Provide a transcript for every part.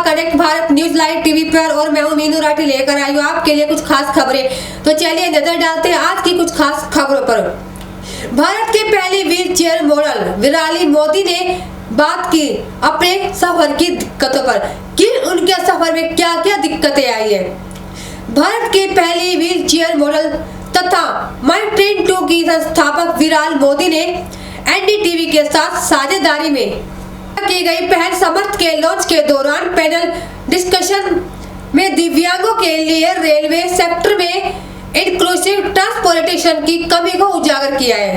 Connect Bharat news live TV पर और मैं हूं मीनू राठी लेकर आई हूं आपके लिए कुछ खास खबरें। तो चलिए नजर डालते हैं आज की कुछ खास खबरों पर। भारत के पहले wheel chair model Virali Modi ने बात की अपने सफर की दिक्कतों पर कि उनके सफर में क्या क्या दिक्कतें आई है। भारत के पहले व्हील चेयर मॉडल तथा माई ट्रेन 2 की संस्थापक विराल मोदी ने एनडीटीवी के साथ साझेदारी में की गई पहल समर्थ के लॉन्च के दौरान पैनल डिस्कशन में दिव्यांगों के लिए रेलवे सेक्टर में इंक्लूसिव ट्रांसपोर्टेशन की कमी को उजागर किया है।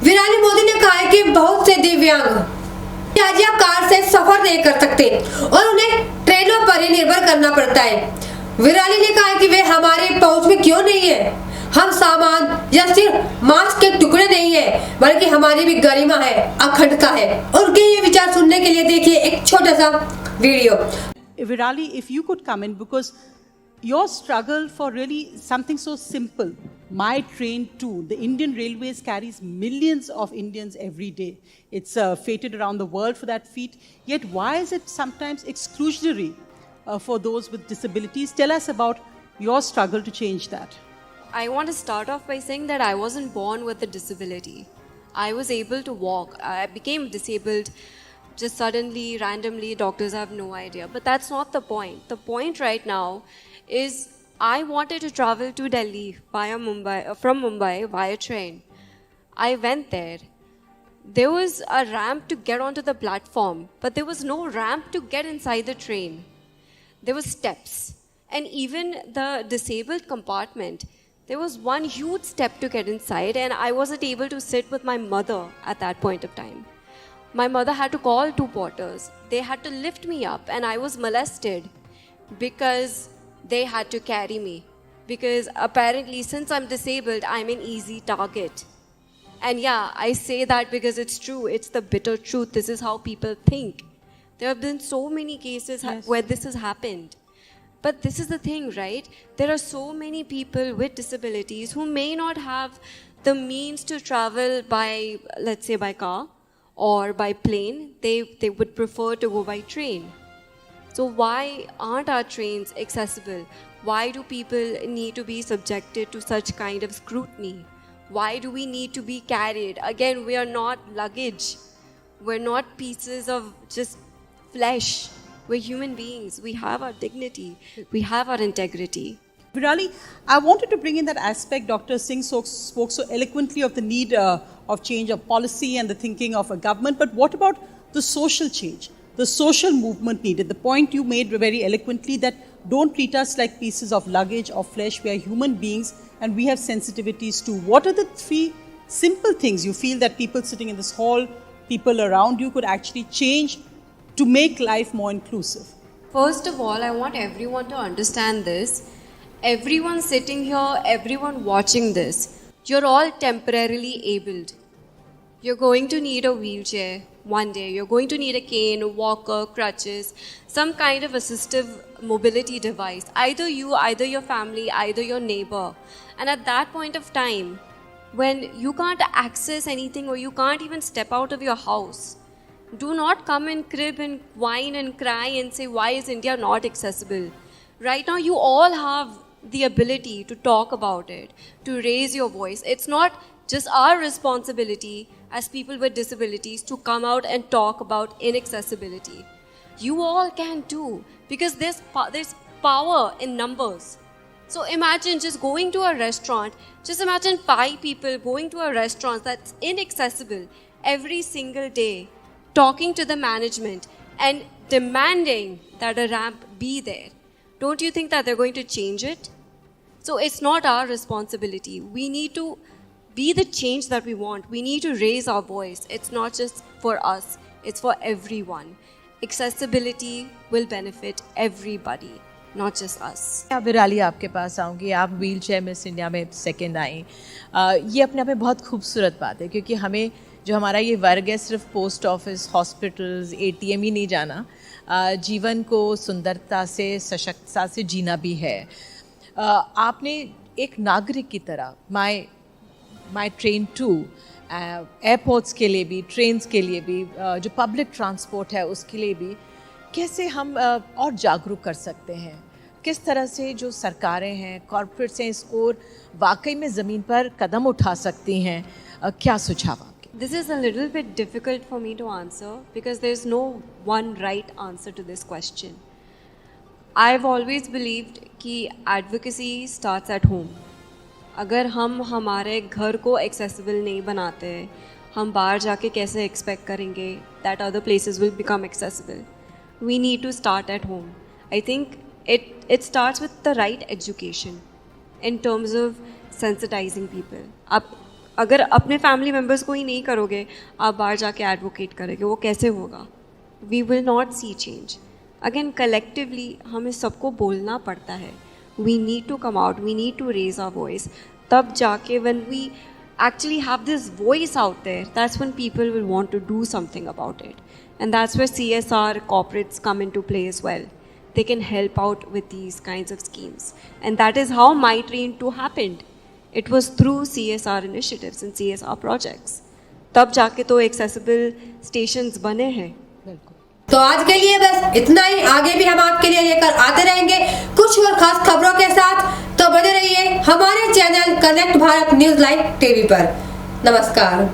विराली मोदी ने कहा है कि बहुत से दिव्यांग या कार से सफर नहीं कर सकते और उन्हें ट्रेनों पर ही निर्भर करना पड़ता है। विराली ने कहा कि वे हमारे पहुंच में क्यों नहीं है। हम सामान या सिर्फ मांस के टुकड़े नहीं है बल्कि हमारी भी गरिमा है, अखंडता है। उनके ये विचार सुनने के लिए देखिए एक छोटा सा video. Virali, if you could come in, because your struggle for really something so simple, My Train 2, the Indian Railways carries millions of Indians every day. It's fated around the world for that feat. Yet why is it sometimes exclusionary for those with disabilities? Tell us about your struggle to change that. I want to start off by saying that I wasn't born with a disability. I was able to walk. I became disabled just suddenly, randomly. Doctors have no idea. But that's not the point. The point right now is I wanted to travel to Delhi from Mumbai via train. I went there. There was a ramp to get onto the platform, but there was no ramp to get inside the train. There were steps. And even the disabled compartment, there was one huge step to get inside, and I wasn't able to sit with my mother at that point of time. My mother had to call 2 porters. They had to lift me up, and I was molested because they had to carry me. Because apparently, since I'm disabled, I'm an easy target. And yeah, I say that because it's true. It's the bitter truth. This is how people think. There have been so many cases where this has happened. But this is the thing, right? There are so many people with disabilities who may not have the means to travel by, let's say, by car or by plane. They would prefer to go by train. So why aren't our trains accessible? Why do people need to be subjected to such kind of scrutiny? Why do we need to be carried? Again, we are not luggage. We're not pieces of just flesh. We're human beings. We have our dignity. We have our integrity. Virali, I wanted to bring in that aspect. Dr. Singh spoke so eloquently of the need of change of policy and the thinking of a government. But what about the social change, the social movement needed? The point you made very eloquently that don't treat us like pieces of luggage or flesh. We are human beings and we have sensitivities too. What are the 3 simple things you feel that people sitting in this hall, people around you could actually change to make life more inclusive? First of all, I want everyone to understand this. Everyone sitting here, everyone watching this, you're all temporarily abled. You're going to need a wheelchair one day. You're going to need a cane, a walker, crutches, some kind of assistive mobility device. Either you, either your family, either your neighbor. And at that point of time, when you can't access anything or you can't even step out of your house, do not come and crib and whine and cry and say, why is India not accessible? Right now, you all have the ability to talk about it, to raise your voice. It's not just our responsibility as people with disabilities to come out and talk about inaccessibility. You all can too, because there's power in numbers. So imagine just going to a restaurant, just imagine 5 people going to a restaurant that's inaccessible every single day, talking to the management and demanding that a ramp be there. Don't you think that they're going to change it? So it's not our responsibility. We need to be the change that we want. We need to raise our voice. It's not just for us, it's for everyone. Accessibility will benefit everybody, not just us. Virali आपके पास आऊँगी। आप wheel chair miss India में 2nd आई। ये अपने आप में बहुत खूबसूरत बात है क्योंकि हमें जो हमारा ये वर्ग है सिर्फ पोस्ट ऑफिस, हॉस्पिटल्स, ATM ही नहीं जाना, जीवन को सुंदरता से, सशक्तता से जीना भी है। आपने एक नागरिक की तरह माई ट्रेन 2 एयरपोर्ट्स के लिए भी, ट्रेन्स के लिए भी, जो पब्लिक ट्रांसपोर्ट है उसके लिए भी कैसे हम और जागरूक कर सकते हैं? किस तरह से जो सरकारें हैं, कॉर्पोरेट्स हैं, इसको वाकई में ज़मीन पर कदम उठा सकती हैं? क्या सुझाव आपके? This is a little bit difficult for me to answer because there's no one right answer to this question. I've always believed कि advocacy starts at home. अगर हम हमारे घर को accessible नहीं बनाते, हम बाहर जाके कैसे expect करेंगे that other places will become accessible? We need to start at home. I think it starts with the right education in terms of sensitizing people. आप अगर अपने फैमिली मेम्बर्स को ही नहीं करोगे, आप बाहर जाके एडवोकेट करोगे, वो कैसे होगा? We will not see change. Again collectively हमें सबको बोलना पड़ता है. We need to come out, we need to raise our voice. तब जाके when we actually have this voice out there, that's when people will want to do something about it. And that's where CSR corporates come into play as well. They can help out with these kinds of schemes. And that is how My Train 2 happened. It was through CSR initiatives and CSR projects. तब जाके तो accessible stations बने हैं. तो आज के लिए बस इतना ही. आगे भी हम आपके लिए लेकर आते रहेंगे कुछ और खास खबरों के साथ. तो बने रहिए हमारे channel connect Bharat news live TV पर. नमस्कार.